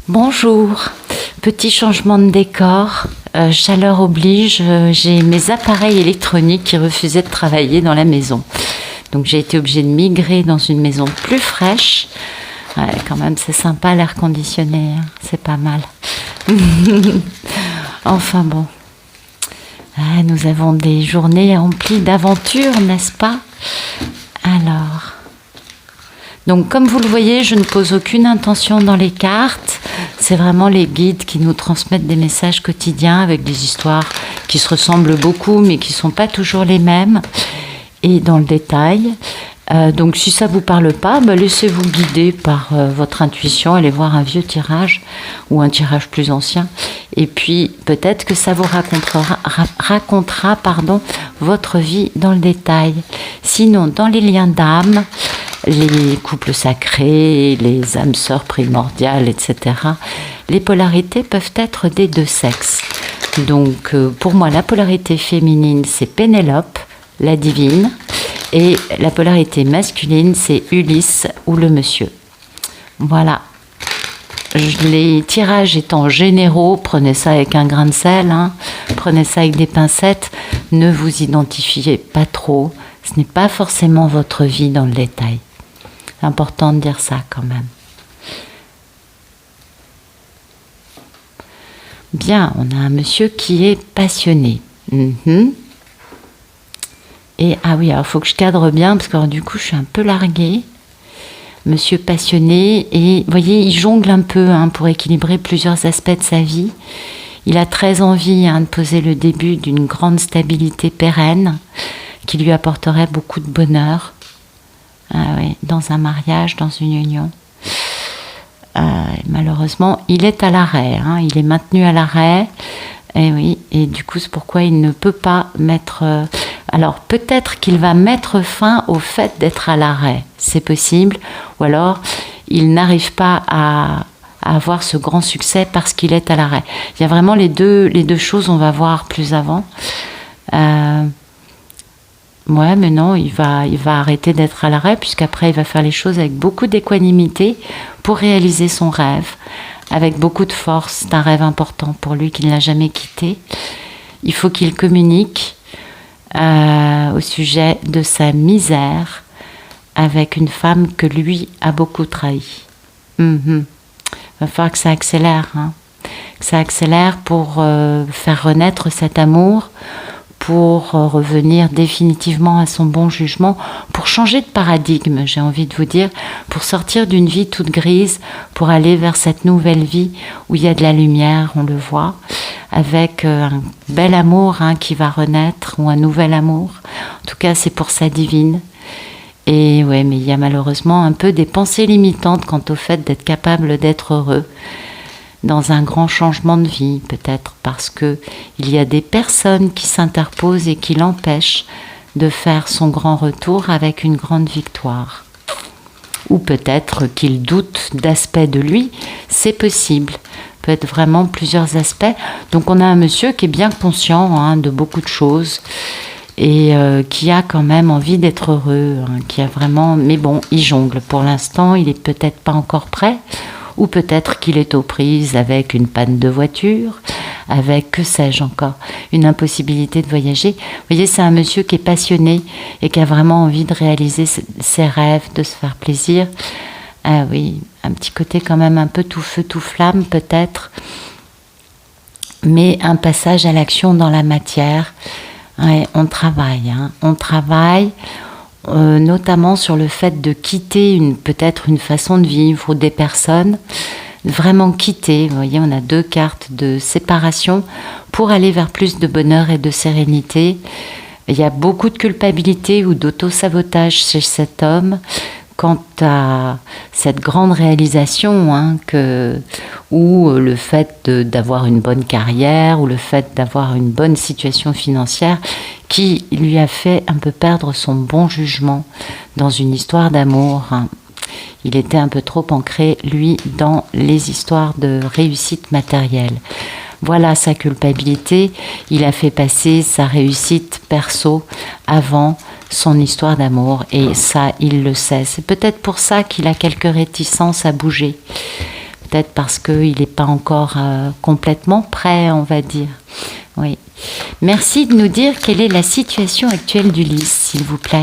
Bonjour, petit changement de décor, chaleur oblige, j'ai mes appareils électroniques qui refusaient de travailler dans la maison. Donc j'ai été obligée de migrer dans une maison plus fraîche. Ouais, quand même c'est sympa l'air conditionné, hein, c'est pas mal. Enfin bon, nous avons des journées remplies d'aventures, n'est-ce pas? Alors... Donc comme vous le voyez, je ne pose aucune intention dans les cartes. C'est vraiment les guides qui nous transmettent des messages quotidiens avec des histoires qui se ressemblent beaucoup mais qui ne sont pas toujours les mêmes et dans le détail. Donc si ça ne vous parle pas, laissez-vous guider par votre intuition, allez voir un vieux tirage ou un tirage plus ancien et puis peut-être que ça vous racontera votre vie dans le détail. Sinon, dans les liens d'âme, les couples sacrés, les âmes sœurs primordiales, etc. Les polarités peuvent être des deux sexes. Donc pour moi, la polarité féminine, c'est Pénélope, la divine, et la polarité masculine, c'est Ulysse ou le monsieur. Voilà. Les tirages étant généraux, prenez ça avec un grain de sel, hein, prenez ça avec des pincettes, ne vous identifiez pas trop, ce n'est pas forcément votre vie dans le détail. C'est important de dire ça quand même. Bien, on a un monsieur qui est passionné. Et ah oui, alors il faut que je cadre bien parce que alors, du coup je suis un peu larguée. Monsieur passionné et vous voyez, il jongle un peu pour équilibrer plusieurs aspects de sa vie. Il a très envie de poser le début d'une grande stabilité pérenne qui lui apporterait beaucoup de bonheur. Ah oui, dans un mariage, dans une union. Malheureusement, il est à l'arrêt. Il est maintenu à l'arrêt. Et oui, et du coup, c'est pourquoi il ne peut pas mettre... alors, peut-être qu'il va mettre fin au fait d'être à l'arrêt. C'est possible. Ou alors, il n'arrive pas à avoir ce grand succès parce qu'il est à l'arrêt. Il y a vraiment les deux choses, on va voir plus avant. Ouais, mais non, il va arrêter d'être à l'arrêt puisqu'après il va faire les choses avec beaucoup d'équanimité pour réaliser son rêve, avec beaucoup de force. C'est un rêve important pour lui qu'il n'a jamais quitté. Il faut qu'il communique au sujet de sa misère avec une femme que lui a beaucoup trahi. Il va falloir que ça accélère, que ça accélère pour faire renaître cet amour, pour revenir définitivement à son bon jugement, pour changer de paradigme, j'ai envie de vous dire, pour sortir d'une vie toute grise, pour aller vers cette nouvelle vie où il y a de la lumière, on le voit, avec un bel amour qui va renaître, ou un nouvel amour. En tout cas, c'est pour sa divine. Et ouais, mais il y a malheureusement un peu des pensées limitantes quant au fait d'être capable d'être heureux dans un grand changement de vie, peut-être parce que il y a des personnes qui s'interposent et qui l'empêchent de faire son grand retour avec une grande victoire. Ou peut-être qu'il doute d'aspects de lui, c'est possible. Peut être vraiment plusieurs aspects. Donc on a un monsieur qui est bien conscient de beaucoup de choses et qui a quand même envie d'être heureux, qui a vraiment... Mais bon, il jongle. Pour l'instant, il est peut-être pas encore prêt. Ou peut-être qu'il est aux prises avec une panne de voiture, avec, que sais-je encore, une impossibilité de voyager. Vous voyez, c'est un monsieur qui est passionné et qui a vraiment envie de réaliser ses rêves, de se faire plaisir. Ah oui, un petit côté quand même un peu tout feu, tout flamme peut-être, mais un passage à l'action dans la matière. Ouais, on travaille, notamment sur le fait de quitter peut-être une façon de vivre ou des personnes, vraiment quitter. Vous voyez, on a 2 cartes de séparation pour aller vers plus de bonheur et de sérénité. Il y a beaucoup de culpabilité ou d'auto-sabotage chez cet homme quant à cette grande réalisation ou le fait d'avoir une bonne carrière ou le fait d'avoir une bonne situation financière qui lui a fait un peu perdre son bon jugement dans une histoire d'amour. Il était un peu trop ancré, lui, dans les histoires de réussite matérielle. Voilà sa culpabilité. Il a fait passer sa réussite perso avant son histoire d'amour. Et ça, il le sait. C'est peut-être pour ça qu'il a quelques réticences à bouger. peut-être parce qu'il n'est pas encore complètement prêt, on va dire. Oui. Merci de nous dire quelle est la situation actuelle d'Ulysse, s'il vous plaît.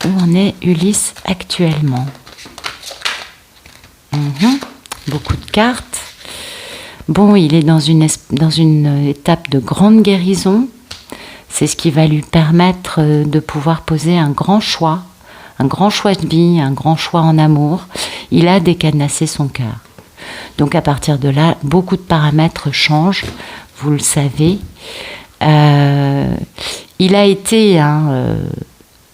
Où en est Ulysse actuellement? Beaucoup de cartes. Bon, il est dans une étape de grande guérison. C'est ce qui va lui permettre de pouvoir poser un grand choix de vie, un grand choix en amour. Il a décadenassé son cœur. Donc à partir de là, beaucoup de paramètres changent, vous le savez. Il a été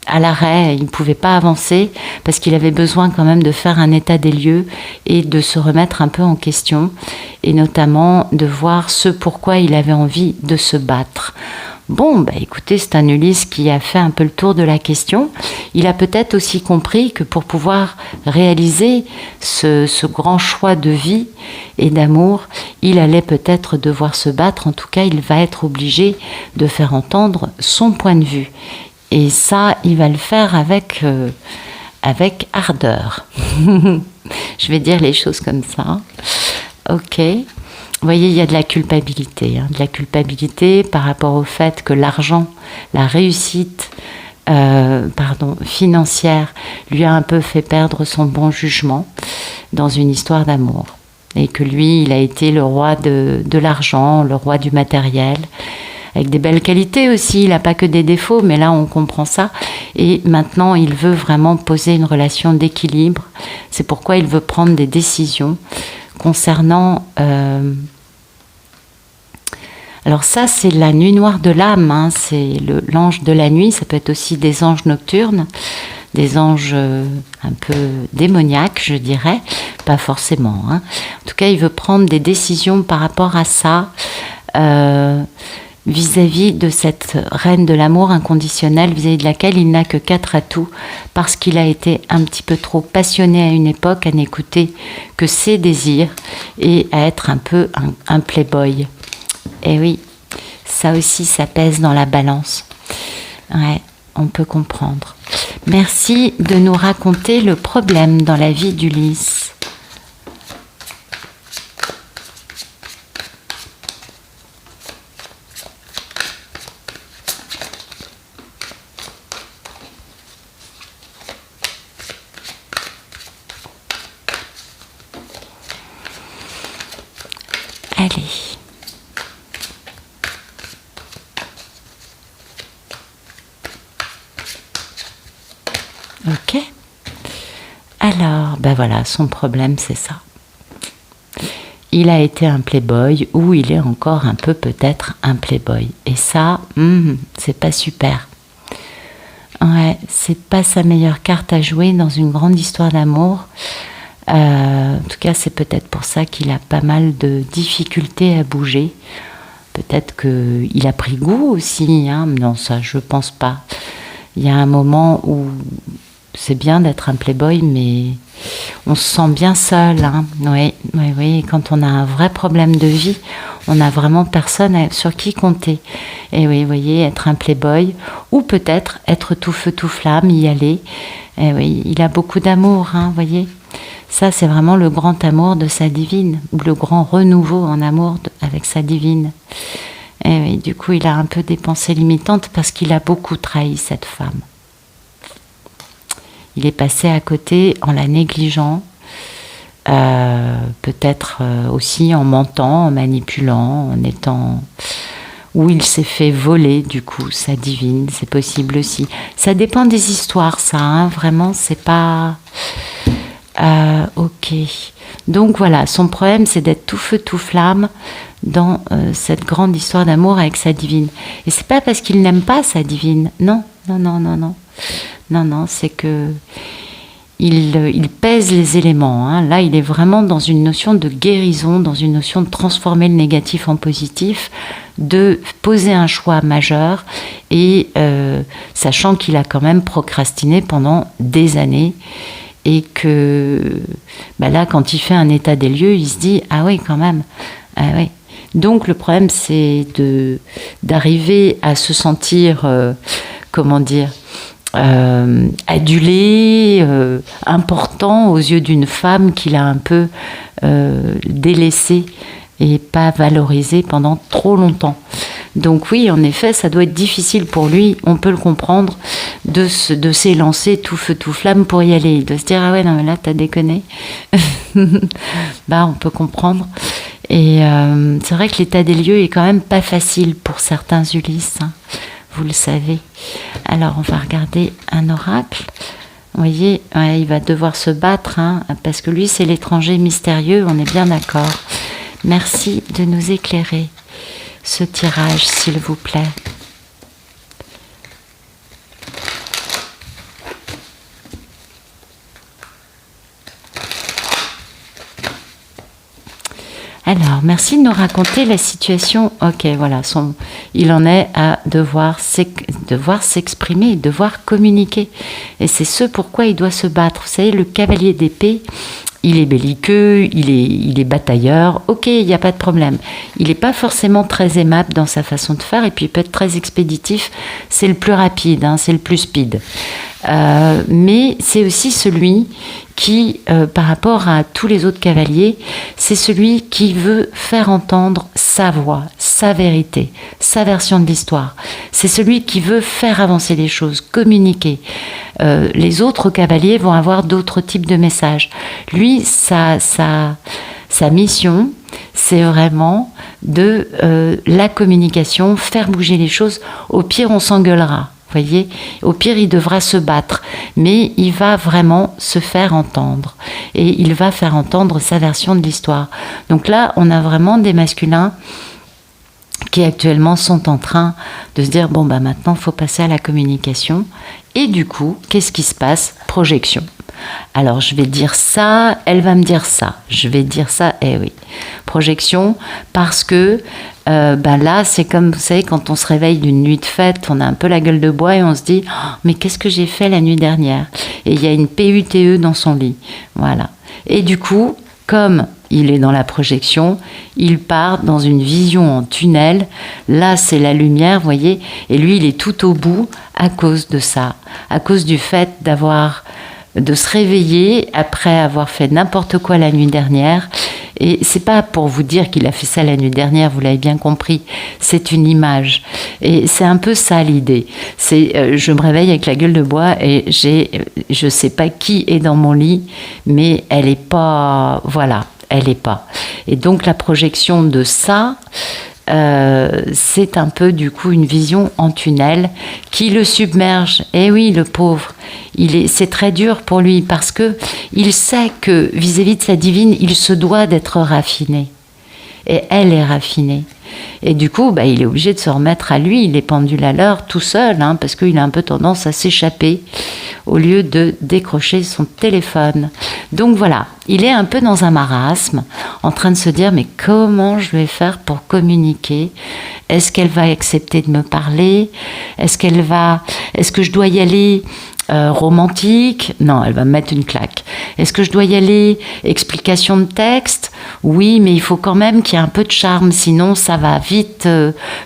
à l'arrêt, il ne pouvait pas avancer parce qu'il avait besoin quand même de faire un état des lieux et de se remettre un peu en question et notamment de voir ce pourquoi il avait envie de se battre. Bon, écoutez, c'est un Ulysse qui a fait un peu le tour de la question. Il a peut-être aussi compris que pour pouvoir réaliser ce grand choix de vie et d'amour, il allait peut-être devoir se battre. En tout cas, il va être obligé de faire entendre son point de vue. Et ça, il va le faire avec ardeur. Je vais dire les choses comme ça. Ok. Vous voyez, il y a de la culpabilité. De la culpabilité par rapport au fait que l'argent, la réussite financière lui a un peu fait perdre son bon jugement dans une histoire d'amour. Et que lui, il a été le roi de l'argent, le roi du matériel, avec des belles qualités aussi, il n'a pas que des défauts, mais là on comprend ça. Et maintenant il veut vraiment poser une relation d'équilibre. C'est pourquoi il veut prendre des décisions concernant... Alors ça c'est la nuit noire de l'âme, c'est l'ange de la nuit, ça peut être aussi des anges nocturnes, des anges un peu démoniaques je dirais, pas forcément. En tout cas il veut prendre des décisions par rapport à ça, vis-à-vis de cette reine de l'amour inconditionnel, vis-à-vis de laquelle il n'a que 4 atouts, parce qu'il a été un petit peu trop passionné à une époque, à n'écouter que ses désirs, et à être un peu un playboy. Et oui, ça aussi, ça pèse dans la balance. Ouais, on peut comprendre. Merci de nous raconter le problème dans la vie d'Ulysse. Allez. Ok. Alors, voilà, son problème, c'est ça. Il a été un playboy ou il est encore un peu peut-être un playboy. Et ça, c'est pas super. Ouais, c'est pas sa meilleure carte à jouer dans une grande histoire d'amour. En tout cas, c'est peut-être pour ça qu'il a pas mal de difficultés à bouger. Peut-être qu'il a pris goût aussi. Non, ça, je pense pas. Il y a un moment où c'est bien d'être un playboy, mais on se sent bien seul. Oui. Quand on a un vrai problème de vie, on n'a vraiment personne sur qui compter. Et oui, vous voyez, être un playboy, ou peut-être être tout feu, tout flamme, y aller. Et oui, il a beaucoup d'amour, vous voyez. Ça, c'est vraiment le grand amour de sa divine, ou le grand renouveau en amour avec sa divine. Et oui, du coup, il a un peu des pensées limitantes parce qu'il a beaucoup trahi cette femme. Il est passé à côté en la négligeant, peut-être aussi en mentant, en manipulant, en étant... Ou il s'est fait voler, du coup, sa divine, c'est possible aussi. Ça dépend des histoires, ça, vraiment, c'est pas... ok. Donc voilà, son problème, c'est d'être tout feu, tout flamme dans cette grande histoire d'amour avec sa divine. Et c'est pas parce qu'il n'aime pas sa divine, non. Non, c'est que il pèse les éléments. Là, il est vraiment dans une notion de guérison, dans une notion de transformer le négatif en positif, de poser un choix majeur, et sachant qu'il a quand même procrastiné pendant des années, et que là, quand il fait un état des lieux, il se dit « Ah oui, quand même, ah oui ». Donc le problème, c'est d'arriver à se sentir, comment dire, adulé, important aux yeux d'une femme qu'il a un peu délaissée et pas valorisée pendant trop longtemps. Donc oui, en effet, ça doit être difficile pour lui, on peut le comprendre, de s'élancer tout feu tout flamme pour y aller. Il doit se dire, ah ouais, non mais là t'as déconné. Bah on peut comprendre. Et c'est vrai que l'état des lieux est quand même pas facile pour certains Ulysse, hein, vous le savez. Alors on va regarder un oracle. Vous voyez, ouais, il va devoir se battre, hein, parce que lui c'est l'étranger mystérieux, on est bien d'accord. Merci de nous éclairer ce tirage, s'il vous plaît. Alors, merci de nous raconter la situation. Ok, voilà, il en est à devoir s'exprimer, devoir communiquer. Et c'est ce pourquoi il doit se battre. Vous savez, le cavalier d'épée, il est belliqueux, il est batailleur, ok, il n'y a pas de problème. Il n'est pas forcément très aimable dans sa façon de faire, et puis il peut être très expéditif, c'est le plus rapide, hein, c'est le plus speed. Mais c'est aussi celui qui, par rapport à tous les autres cavaliers, c'est celui qui veut faire entendre sa voix, sa vérité, sa version de l'histoire. C'est celui qui veut faire avancer les choses, communiquer. Les autres cavaliers vont avoir d'autres types de messages. Lui, sa mission, c'est vraiment de la communication, faire bouger les choses. Au pire, on s'engueulera. Voyez, au pire, il devra se battre, mais il va vraiment se faire entendre. Et il va faire entendre sa version de l'histoire. Donc là, on a vraiment des masculins qui actuellement sont en train de se dire, bon, bah maintenant, il faut passer à la communication. Et du coup, qu'est-ce qui se passe? Projection. Alors, je vais dire ça, elle va me dire ça. Je vais dire ça, eh oui. Projection, parce que là, c'est comme, vous savez, quand on se réveille d'une nuit de fête, on a un peu la gueule de bois et on se dit, oh, mais qu'est-ce que j'ai fait la nuit dernière? Et il y a une PUTE dans son lit. Voilà. Et du coup, comme il est dans la projection, il part dans une vision en tunnel. Là, c'est la lumière, vous voyez, et lui, il est tout au bout à cause de ça, à cause du fait de se réveiller après avoir fait n'importe quoi la nuit dernière. Et c'est pas pour vous dire qu'il a fait ça la nuit dernière, vous l'avez bien compris, c'est une image. Et c'est un peu ça l'idée. C'est je me réveille avec la gueule de bois et je sais pas qui est dans mon lit, mais elle est pas, voilà, elle est pas. Et donc la projection de ça, c'est un peu du coup une vision en tunnel qui le submerge. Et oui, le pauvre, c'est très dur pour lui parce que il sait que vis-à-vis de sa divine, il se doit d'être raffiné. Et elle est raffinée. Et du coup, il est obligé de se remettre à lui, il est pendule à l'heure tout seul, hein, parce qu'il a un peu tendance à s'échapper au lieu de décrocher son téléphone. Donc voilà, il est un peu dans un marasme, en train de se dire, mais comment je vais faire pour communiquer? Est-ce qu'elle va accepter de me parler? Est-ce que je dois y aller romantique? Non, elle va me mettre une claque. Est-ce que je dois y aller explication de texte? Oui, mais il faut quand même qu'il y ait un peu de charme, sinon ça va vite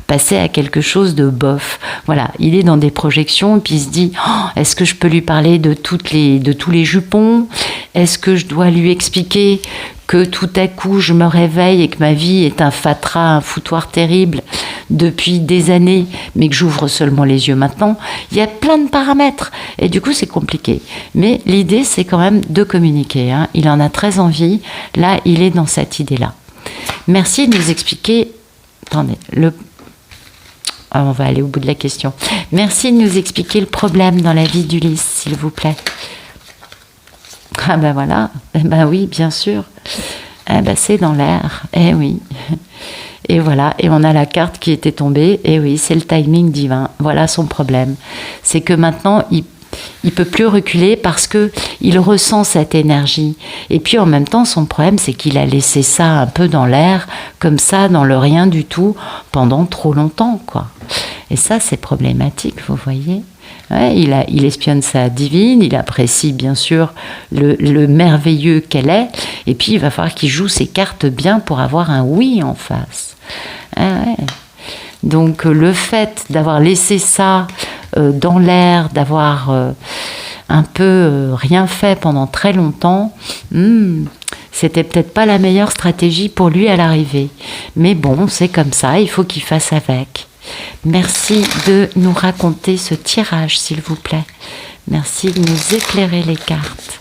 passer à quelque chose de bof. Voilà, il est dans des projections et puis il se dit, est-ce que je peux lui parler de tous les jupons? Est-ce que je dois lui expliquer que tout à coup je me réveille et que ma vie est un fatras, un foutoir terrible depuis des années, mais que j'ouvre seulement les yeux maintenant? Il y a plein de paramètres et du coup c'est compliqué. Mais l'idée c'est quand même de communiquer, hein. Il en a très envie. Là, il est dans cette idée-là. Merci de nous expliquer. Attendez, on va aller au bout de la question. Merci de nous expliquer le problème dans la vie d'Ulysse, s'il vous plaît. Ah ben voilà, oui, bien sûr. C'est dans l'air, oui. Et voilà, et on a la carte qui était tombée, et oui, c'est le timing divin. Voilà son problème. C'est que maintenant, il peut plus reculer parce que il ressent cette énergie. Et puis en même temps, son problème, c'est qu'il a laissé ça un peu dans l'air, comme ça, dans le rien du tout, pendant trop longtemps, quoi. Et ça, c'est problématique, vous voyez. Ouais, il espionne sa divine, il apprécie bien sûr le merveilleux qu'elle est, et puis il va falloir qu'il joue ses cartes bien pour avoir un oui en face. Ouais. Donc le fait d'avoir laissé ça dans l'air, d'avoir un peu rien fait pendant très longtemps, c'était peut-être pas la meilleure stratégie pour lui à l'arrivée. Mais bon, c'est comme ça, il faut qu'il fasse avec. Merci de nous raconter ce tirage, s'il vous plaît. Merci de nous éclairer les cartes.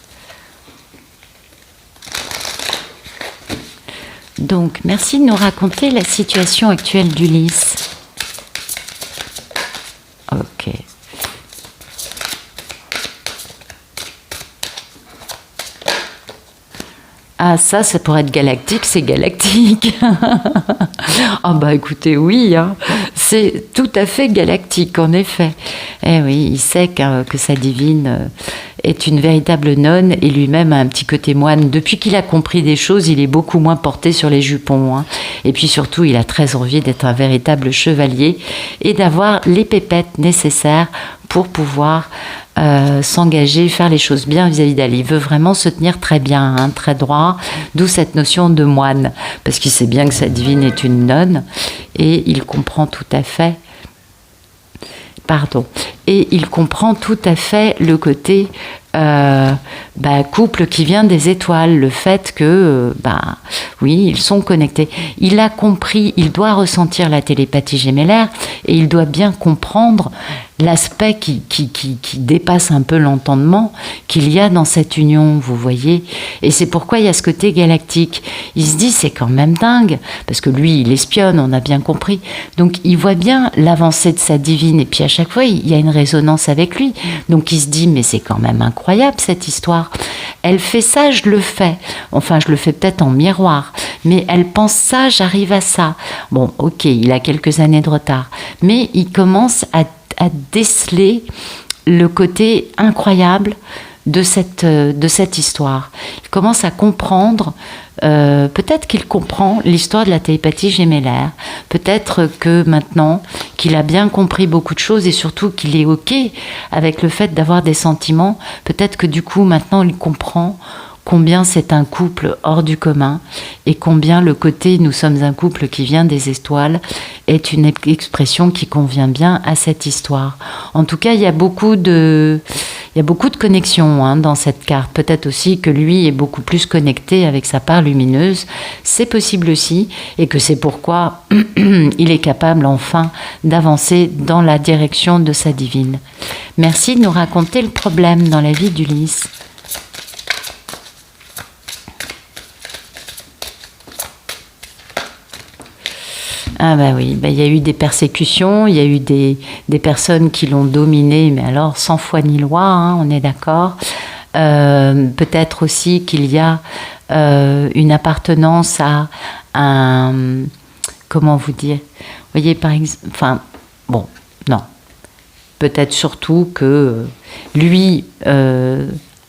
Donc, merci de nous raconter la situation actuelle d'Ulysse. Ok. Ah, ça pourrait être galactique, c'est galactique. Ah bah écoutez, oui, hein, c'est tout à fait galactique, en effet. Eh oui, il sait que sa divine est une véritable nonne et lui-même a un petit côté moine. Depuis qu'il a compris des choses, il est beaucoup moins porté sur les jupons. Hein. Et puis surtout, il a très envie d'être un véritable chevalier et d'avoir les pépettes nécessaires pour pouvoir s'engager, faire les choses bien vis-à-vis d'elle. Il veut vraiment se tenir très bien, hein, très droit, d'où cette notion de moine, parce qu'il sait bien que sa divine est une nonne, et il comprend tout à fait et il comprend tout à fait le côté couple qui vient des étoiles, le fait que, oui, ils sont connectés. Il a compris, il doit ressentir la télépathie gémellaire et il doit bien comprendre l'aspect qui dépasse un peu l'entendement qu'il y a dans cette union, vous voyez. Et c'est pourquoi il y a ce côté galactique. Il se dit, c'est quand même dingue, parce que lui, il espionne, on a bien compris. Donc, il voit bien l'avancée de sa divine, et puis à chaque fois, il y a une résonance avec lui. Donc, il se dit, mais c'est quand même incroyable, cette histoire. Elle fait ça, je le fais. Enfin, je le fais peut-être en miroir, mais elle pense ça, j'arrive à ça. Bon, ok, il a quelques années de retard, mais il commence à déceler le côté incroyable de cette histoire. Il commence à comprendre, peut-être qu'il comprend l'histoire de la télépathie gémellaire, peut-être que maintenant qu'il a bien compris beaucoup de choses et surtout qu'il est ok avec le fait d'avoir des sentiments, peut-être que du coup maintenant il comprend combien c'est un couple hors du commun et combien le côté « nous sommes un couple qui vient des étoiles » est une expression qui convient bien à cette histoire. En tout cas, il y a beaucoup de connexions dans cette carte. Peut-être aussi que lui est beaucoup plus connecté avec sa part lumineuse. C'est possible aussi, et que c'est pourquoi il est capable enfin d'avancer dans la direction de sa divine. Merci de nous raconter le problème dans la vie d'Ulysse. Ah bah oui, il y a eu des persécutions, il y a eu des personnes qui l'ont dominé, mais alors sans foi ni loi, hein, on est d'accord. Peut-être aussi qu'il y a une appartenance à un... Comment vous dire ? Vous voyez, par exemple... Enfin, bon, non. Peut-être surtout que lui...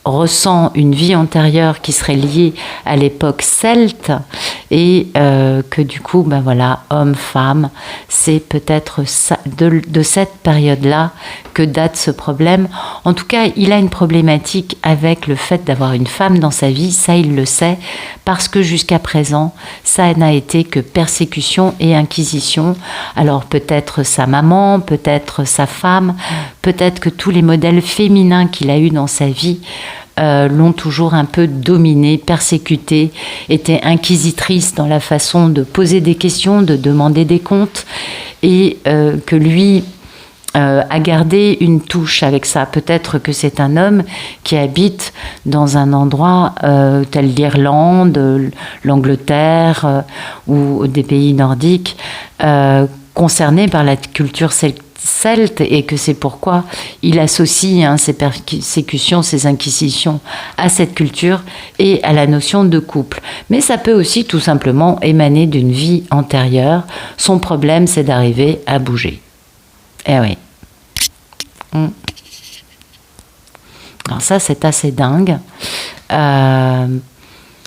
ressent une vie antérieure qui serait liée à l'époque celte et que du coup, homme, femme, c'est peut-être de cette période-là que date ce problème. En tout cas, il a une problématique avec le fait d'avoir une femme dans sa vie, ça il le sait, parce que jusqu'à présent, ça n'a été que persécution et inquisition. Alors peut-être sa maman, peut-être sa femme, peut-être que tous les modèles féminins qu'il a eus dans sa vie l'ont toujours un peu dominé, persécuté, était inquisitrice dans la façon de poser des questions, de demander des comptes, et que lui a gardé une touche avec ça. Peut-être que c'est un homme qui habite dans un endroit tel l'Irlande, l'Angleterre ou des pays nordiques, concernés par la culture celte, et que c'est pourquoi il associe ses persécutions, ses inquisitions à cette culture et à la notion de couple. Mais ça peut aussi tout simplement émaner d'une vie antérieure. Son problème, c'est d'arriver à bouger. Eh oui. Alors ça, c'est assez dingue.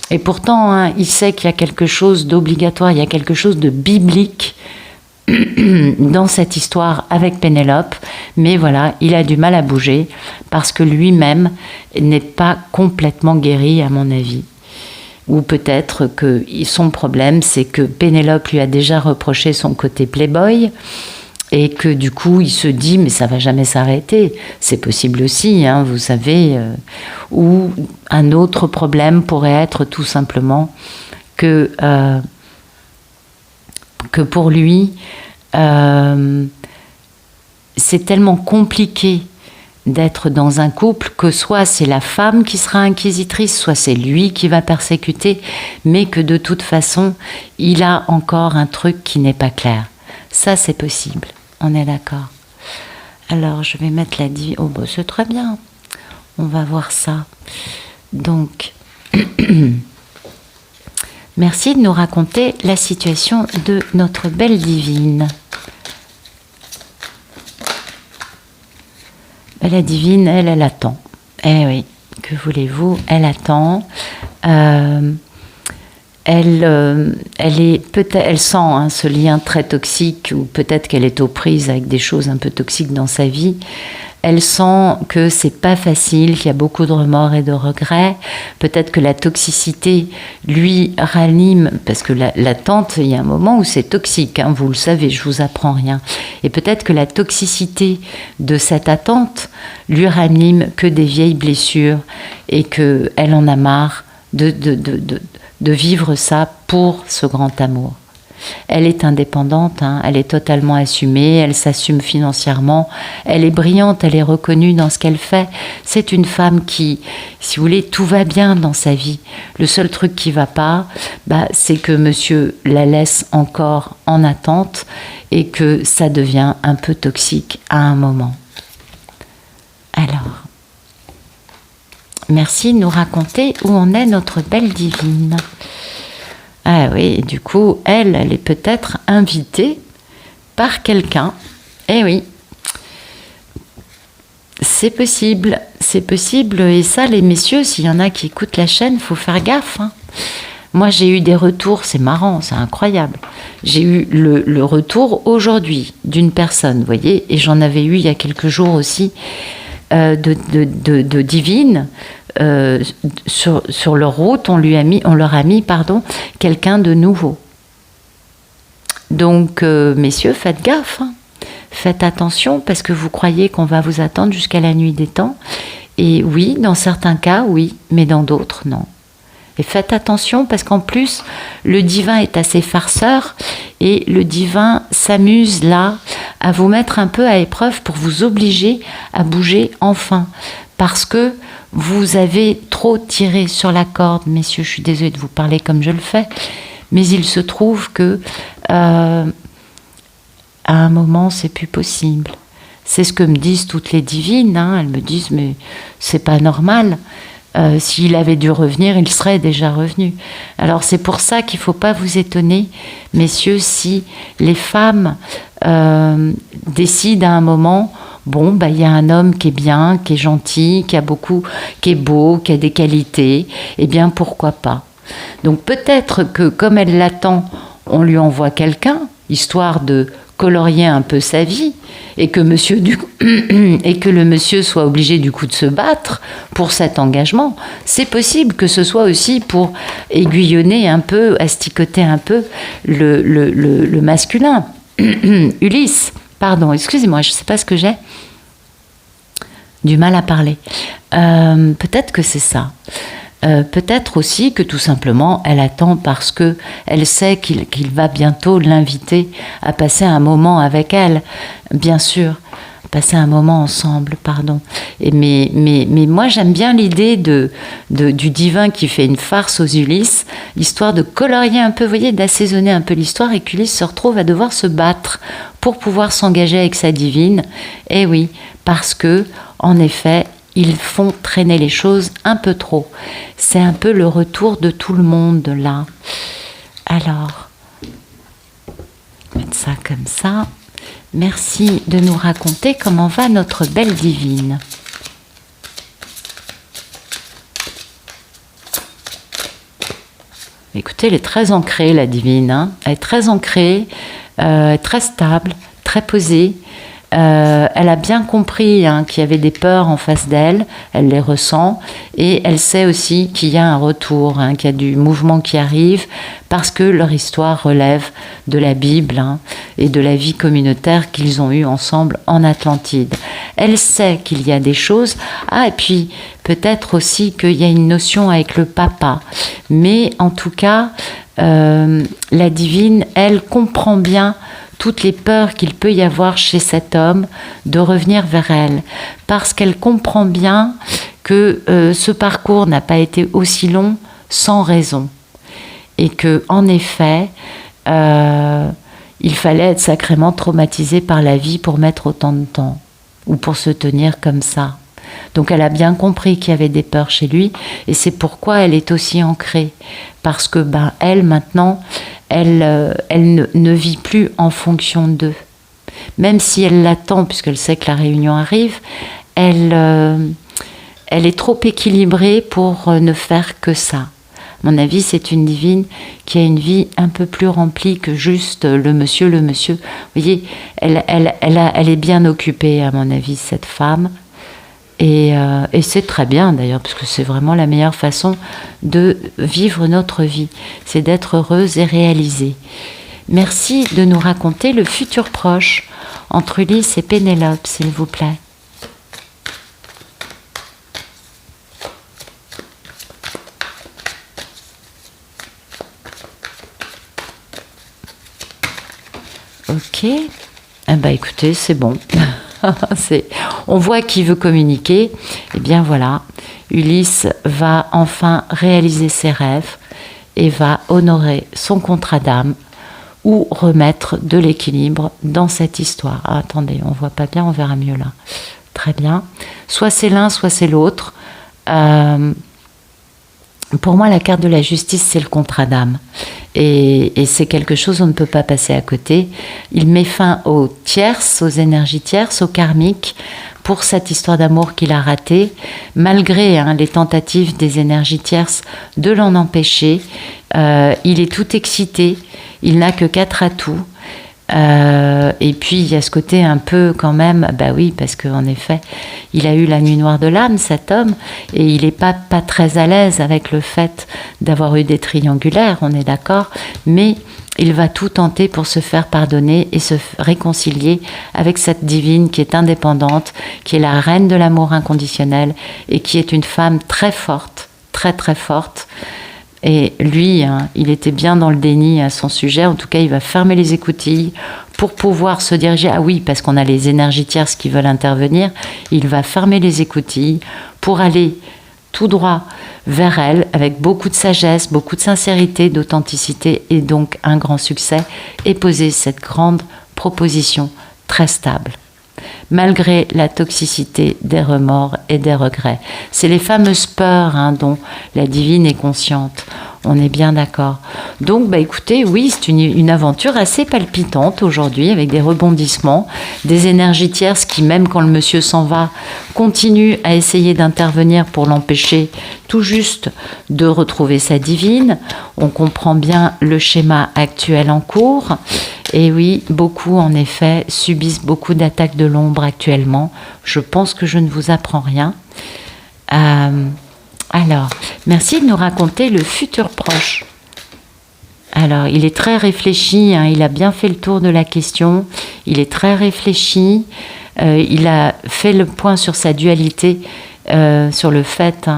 Et pourtant, il sait qu'il y a quelque chose d'obligatoire, il y a quelque chose de biblique dans cette histoire avec Pénélope, mais voilà, il a du mal à bouger parce que lui-même n'est pas complètement guéri, à mon avis. Ou peut-être que son problème, c'est que Pénélope lui a déjà reproché son côté playboy et que du coup, il se dit, mais ça va jamais s'arrêter. C'est possible aussi, hein, vous savez. Ou un autre problème pourrait être tout simplement que pour lui, c'est tellement compliqué d'être dans un couple que soit c'est la femme qui sera inquisitrice, soit c'est lui qui va persécuter, mais que de toute façon, il a encore un truc qui n'est pas clair. Ça, c'est possible. On est d'accord. Alors, je vais mettre la divine... Oh, bah, c'est très bien. On va voir ça. Donc, merci de nous raconter la situation de notre belle divine. La divine, elle attend. Eh oui, que voulez-vous, elle attend. Elle sent ce lien très toxique, ou peut-être qu'elle est aux prises avec des choses un peu toxiques dans sa vie. Elle sent que c'est pas facile, qu'il y a beaucoup de remords et de regrets. Peut-être que la toxicité lui ranime, parce que l'attente, il y a un moment où c'est toxique, hein, vous le savez, je vous apprends rien. Et peut-être que la toxicité de cette attente lui ranime que des vieilles blessures et qu'elle en a marre de vivre ça pour ce grand amour. Elle est indépendante, hein, elle est totalement assumée, elle s'assume financièrement, elle est brillante, elle est reconnue dans ce qu'elle fait. C'est une femme qui, si vous voulez, tout va bien dans sa vie. Le seul truc qui ne va pas, c'est que monsieur la laisse encore en attente et que ça devient un peu toxique à un moment. Alors, merci de nous raconter où en est notre belle divine. Ah oui, et du coup, elle est peut-être invitée par quelqu'un. Eh oui, c'est possible. Et ça, les messieurs, s'il y en a qui écoutent la chaîne, il faut faire gaffe. Hein. Moi, j'ai eu des retours, c'est marrant, c'est incroyable. J'ai eu le retour aujourd'hui d'une personne, vous voyez, et j'en avais eu il y a quelques jours aussi, de divine. Sur leur route, on leur a mis quelqu'un de nouveau. Donc, messieurs, faites gaffe, hein. Faites attention parce que vous croyez qu'on va vous attendre jusqu'à la nuit des temps. Et oui, dans certains cas, oui, mais dans d'autres, non. Et faites attention parce qu'en plus, le divin est assez farceur et le divin s'amuse là à vous mettre un peu à épreuve pour vous obliger à bouger enfin. Parce que vous avez trop tiré sur la corde, messieurs, je suis désolée de vous parler comme je le fais, mais il se trouve que à un moment, c'est plus possible. C'est ce que me disent toutes les divines, hein. Elles me disent, mais c'est pas normal. S'il avait dû revenir, il serait déjà revenu. Alors c'est pour ça qu'il ne faut pas vous étonner, messieurs, si les femmes décident à un moment, bon, il y a un homme qui est bien, qui est gentil, qui est beau, qui a des qualités, eh bien pourquoi pas. Donc peut-être que comme elle l'attend, on lui envoie quelqu'un, histoire de colorier un peu sa vie, et que le monsieur soit obligé du coup de se battre pour cet engagement. C'est possible que ce soit aussi pour aiguillonner un peu, asticoter un peu le masculin. Ulysse, pardon, excusez-moi, je ne sais pas ce que j'ai. Du mal à parler. Peut-être que c'est ça. Peut-être aussi que tout simplement elle attend parce que elle sait qu'il va bientôt l'inviter à passer un moment avec elle, bien sûr, passer un moment ensemble, pardon. Mais moi j'aime bien l'idée du divin qui fait une farce aux Ulysses, histoire de colorier un peu, vous voyez, d'assaisonner un peu l'histoire et qu'Ulysse se retrouve à devoir se battre pour pouvoir s'engager avec sa divine. Et oui, parce que en effet, ils font traîner les choses un peu trop. C'est un peu le retour de tout le monde là. Alors, mettre ça comme ça. Merci de nous raconter comment va notre belle divine. écoutez, elle est très ancrée, la divine. Hein. Elle est très ancrée, très stable, très posée. Elle a bien compris qu'il y avait des peurs en face d'elle, elle les ressent, et elle sait aussi qu'il y a un retour, qu'il y a du mouvement qui arrive, parce que leur histoire relève de la Bible et de la vie communautaire qu'ils ont eue ensemble en Atlantide. Elle sait qu'il y a des choses, et puis peut-être aussi qu'il y a une notion avec le papa, mais en tout cas, la divine, elle comprend bien toutes les peurs qu'il peut y avoir chez cet homme de revenir vers elle, parce qu'elle comprend bien que ce parcours n'a pas été aussi long sans raison, et que en effet, il fallait être sacrément traumatisé par la vie pour mettre autant de temps, ou pour se tenir comme ça. Donc elle a bien compris qu'il y avait des peurs chez lui, et c'est pourquoi elle est aussi ancrée, parce que elle maintenant, elle ne vit plus en fonction d'eux. Même si elle l'attend, puisqu'elle sait que la réunion arrive, elle est trop équilibrée pour ne faire que ça. À mon avis, c'est une divine qui a une vie un peu plus remplie que juste le monsieur. Vous voyez, elle est bien occupée, à mon avis, cette femme. Et c'est très bien d'ailleurs, parce que c'est vraiment la meilleure façon de vivre notre vie, c'est d'être heureuse et réalisée. Merci de nous raconter le futur proche entre Ulysse et Pénélope, s'il vous plaît. Ok, écoutez, c'est bon. On voit qu'il veut communiquer. Et bien voilà, Ulysse va enfin réaliser ses rêves et va honorer son contrat d'âme ou remettre de l'équilibre dans cette histoire. Ah, attendez, on voit pas bien, on verra mieux là. Très bien. Soit c'est l'un, soit c'est l'autre. Pour moi, la carte de la justice, c'est le contrat d'âme. Et c'est quelque chose, on ne peut pas passer à côté. Il met fin aux tierces, aux énergies tierces, aux karmiques, pour cette histoire d'amour qu'il a ratée, malgré les tentatives des énergies tierces de l'en empêcher. Il est tout excité, il n'a que 4 atouts. Et puis il y a ce côté un peu quand même, oui, parce qu'en effet il a eu la nuit noire de l'âme, cet homme, et il n'est pas très à l'aise avec le fait d'avoir eu des triangulaires, on est d'accord, mais il va tout tenter pour se faire pardonner et se réconcilier avec cette divine qui est indépendante, qui est la reine de l'amour inconditionnel et qui est une femme très forte, très très forte. Et lui, il était bien dans le déni à son sujet. En tout cas, il va fermer les écoutilles pour pouvoir se diriger. Ah oui, parce qu'on a les énergies tierces qui veulent intervenir. Il va fermer les écoutilles pour aller tout droit vers elle avec beaucoup de sagesse, beaucoup de sincérité, d'authenticité et donc un grand succès et poser cette grande proposition très stable. Malgré la toxicité des remords et des regrets. C'est les fameuses peurs dont la divine est consciente. On est bien d'accord. Donc, écoutez, oui, c'est une aventure assez palpitante aujourd'hui, avec des rebondissements, des énergies tierces qui, même quand le monsieur s'en va, continuent à essayer d'intervenir pour l'empêcher tout juste de retrouver sa divine. On comprend bien le schéma actuel en cours. Et oui, beaucoup, en effet, subissent beaucoup d'attaques de l'ombre actuellement. Je pense que je ne vous apprends rien. Alors, merci de nous raconter le futur proche. Alors, il est très réfléchi, il a bien fait le tour de la question. Il est très réfléchi. Il a fait le point sur sa dualité, sur le fait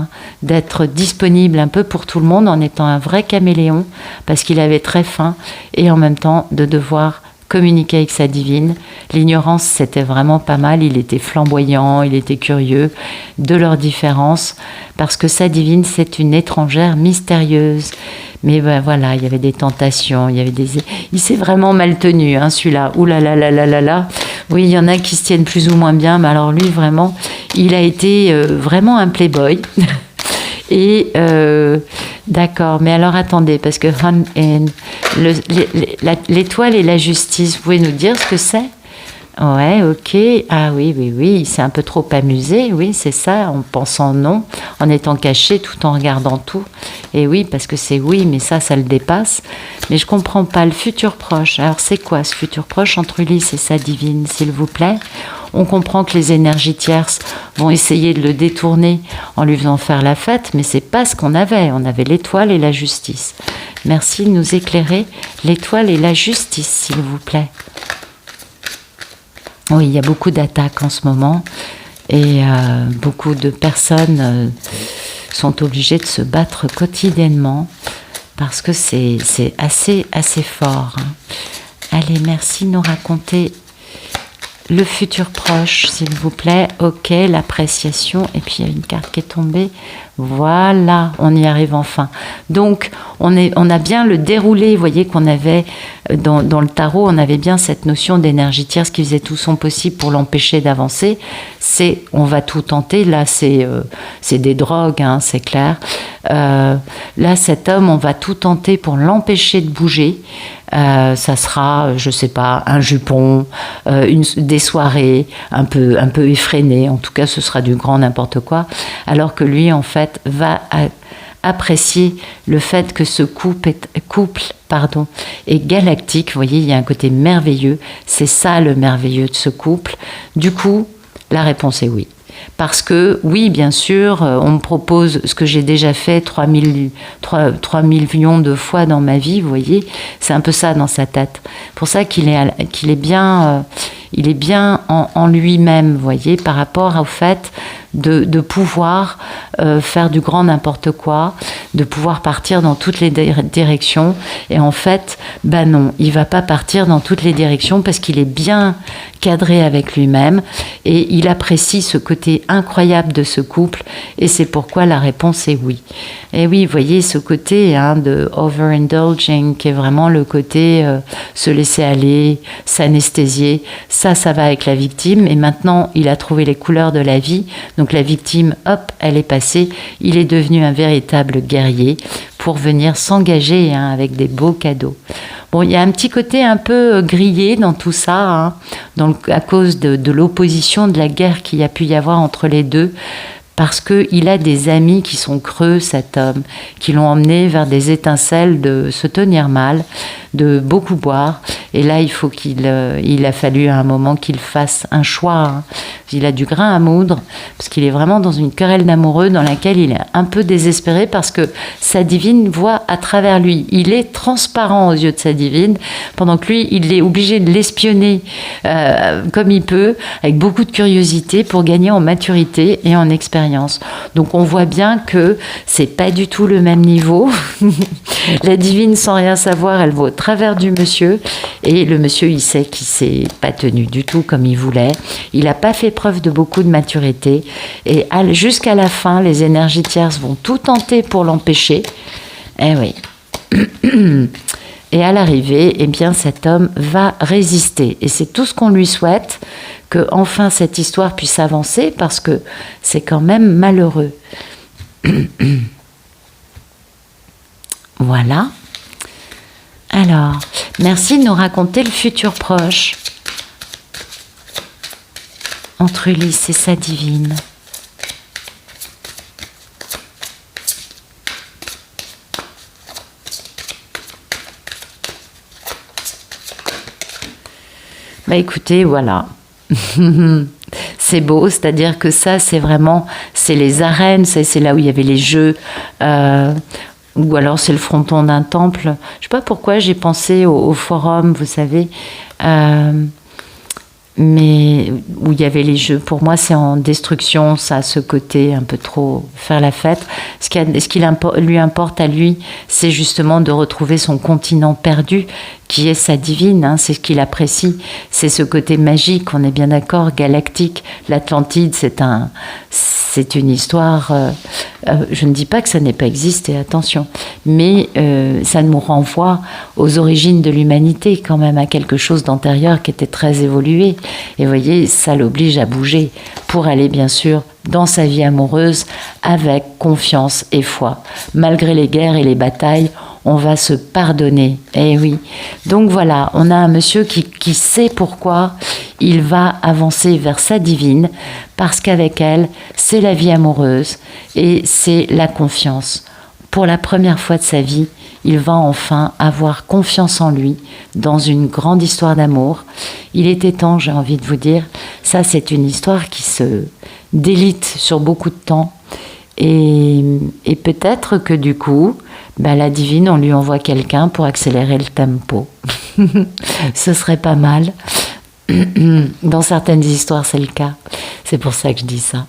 d'être disponible un peu pour tout le monde en étant un vrai caméléon, parce qu'il avait très faim, et en même temps de devoir communiquer avec sa divine. L'ignorance, c'était vraiment pas mal. Il était flamboyant, il était curieux de leurs différences, parce que sa divine, c'est une étrangère mystérieuse. Mais voilà, il y avait des tentations, il s'est vraiment mal tenu, celui-là. Ouh là là là là là là. Oui, il y en a qui se tiennent plus ou moins bien, mais alors lui, vraiment, il a été vraiment un playboy. Et d'accord, mais alors attendez, parce que l'étoile et la justice, vous pouvez nous dire ce que c'est? Ouais, ok. Ah oui, oui, oui. Il s'est un peu trop amusé. Oui, c'est ça, en pensant non, en étant caché tout en regardant tout. Et oui, parce que c'est oui, mais ça le dépasse. Mais je comprends pas. Le futur proche. Alors, c'est quoi ce futur proche entre Ulysse et sa divine, s'il vous plaît? On comprend que les énergies tierces vont essayer de le détourner en lui faisant faire la fête, mais c'est pas ce qu'on avait. On avait l'étoile et la justice. Merci de nous éclairer. L'étoile et la justice, s'il vous plaît. Oui, il y a beaucoup d'attaques en ce moment et beaucoup de personnes sont obligées de se battre quotidiennement parce que c'est assez fort. Allez, merci de nous raconter le futur proche, s'il vous plaît. Ok, l'appréciation. Et puis il y a une carte qui est tombée. Voilà, on y arrive enfin. Donc, on a bien le déroulé. Vous voyez qu'on avait, dans le tarot, on avait bien cette notion d'énergie tierce qui faisait tout son possible pour l'empêcher d'avancer. On va tout tenter. Là, c'est des drogues, hein, c'est clair. Là, cet homme, on va tout tenter pour l'empêcher de bouger. Ça sera, je sais pas, un jupon, des soirées un peu effrénées. En tout cas, ce sera du grand n'importe quoi. Alors que lui, en fait, va apprécier le fait que ce couple est galactique. Vous voyez, il y a un côté merveilleux. C'est ça le merveilleux de ce couple. Du coup, la réponse est oui. Parce que, oui, bien sûr, on me propose ce que j'ai déjà fait 3 millions de fois dans ma vie, vous voyez, c'est un peu ça dans sa tête. Pour ça qu'il est bien, il est bien en lui-même, vous voyez, par rapport au fait de pouvoir faire du grand n'importe quoi, de pouvoir partir dans toutes les directions. Et en fait, ben non, il va pas partir dans toutes les directions parce qu'il est bien cadré avec lui-même et il apprécie ce côté incroyable de ce couple et c'est pourquoi la réponse est oui. Et oui, vous voyez ce côté de overindulging qui est vraiment le côté se laisser aller, s'anesthésier, ça va avec la victime et maintenant il a trouvé les couleurs de la vie, donc la victime, hop, elle est passée, il est devenu un véritable guerrier pour venir s'engager avec des beaux cadeaux. Bon, il y a un petit côté un peu grillé dans tout ça, à cause de l'opposition, de la guerre qu'il y a pu y avoir entre les deux, parce qu'il a des amis qui sont creux, cet homme, qui l'ont emmené vers des étincelles de se tenir mal, de beaucoup boire. Et là, il a fallu à un moment qu'il fasse un choix. Il a du grain à moudre, parce qu'il est vraiment dans une querelle d'amoureux dans laquelle il est un peu désespéré, parce que sa divine voit à travers lui. Il est transparent aux yeux de sa divine, pendant que lui, il est obligé de l'espionner comme il peut, avec beaucoup de curiosité, pour gagner en maturité et en expérience. Donc on voit bien que c'est pas du tout le même niveau. La divine, sans rien savoir, elle va au travers du monsieur, et le monsieur, il sait qu'il s'est pas tenu du tout comme il voulait. Il n'a pas fait preuve de beaucoup de maturité, et jusqu'à la fin, les énergies tierces vont tout tenter pour l'empêcher. Eh oui. Et à l'arrivée, eh bien, cet homme va résister. Et c'est tout ce qu'on lui souhaite, que enfin cette histoire puisse avancer, parce que c'est quand même malheureux. Voilà. Alors, merci de nous raconter le futur proche entre Ulysse et sa divine. Bah écoutez, voilà. C'est beau, c'est-à-dire que ça, c'est les arènes, c'est là où il y avait les jeux, ou alors c'est le fronton d'un temple. Je ne sais pas pourquoi j'ai pensé au forum, vous savez, mais où il y avait les jeux. Pour moi, c'est en destruction, ça a ce côté un peu trop faire la fête. Ce qui lui importe à lui, c'est justement de retrouver son continent perdu, qui est sa divine, c'est ce qu'il apprécie, c'est ce côté magique, on est bien d'accord, galactique. L'Atlantide, c'est une histoire, je ne dis pas que ça n'ait pas existé, attention, mais ça nous renvoie aux origines de l'humanité, quand même, à quelque chose d'antérieur qui était très évolué. Et vous voyez, ça l'oblige à bouger pour aller, bien sûr, dans sa vie amoureuse avec confiance et foi. Malgré les guerres et les batailles, on va se pardonner. Eh oui. Donc voilà, on a un monsieur qui sait pourquoi il va avancer vers sa divine, parce qu'avec elle, c'est la vie amoureuse et c'est la confiance. Pour la première fois de sa vie, il va enfin avoir confiance en lui dans une grande histoire d'amour. Il était temps, j'ai envie de vous dire. Ça, c'est une histoire qui se délite sur beaucoup de temps. Et peut-être que du coup, la divine, on lui envoie quelqu'un pour accélérer le tempo. Ce serait pas mal. Dans certaines histoires, c'est le cas. C'est pour ça que je dis ça.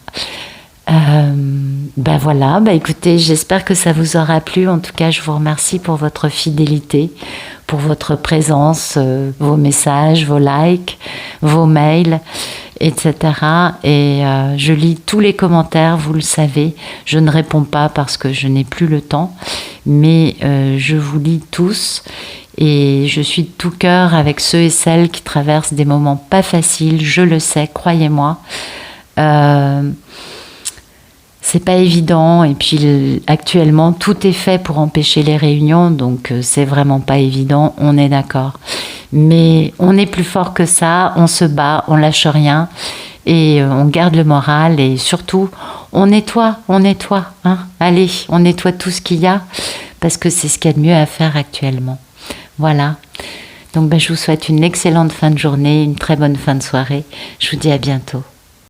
Voilà, écoutez, j'espère que ça vous aura plu. En tout cas, je vous remercie pour votre fidélité, pour votre présence, vos messages, vos likes, vos mails, etc. Et je lis tous les commentaires, vous le savez. Je ne réponds pas parce que je n'ai plus le temps, mais je vous lis tous. Et je suis de tout cœur avec ceux et celles qui traversent des moments pas faciles, je le sais, croyez-moi. C'est pas évident, et puis actuellement tout est fait pour empêcher les réunions, donc c'est vraiment pas évident, on est d'accord. Mais on est plus fort que ça, on se bat, on lâche rien, et on garde le moral, et surtout on nettoie, hein. Allez, on nettoie tout ce qu'il y a, parce que c'est ce qu'il y a de mieux à faire actuellement. Voilà, donc je vous souhaite une excellente fin de journée, une très bonne fin de soirée, je vous dis à bientôt.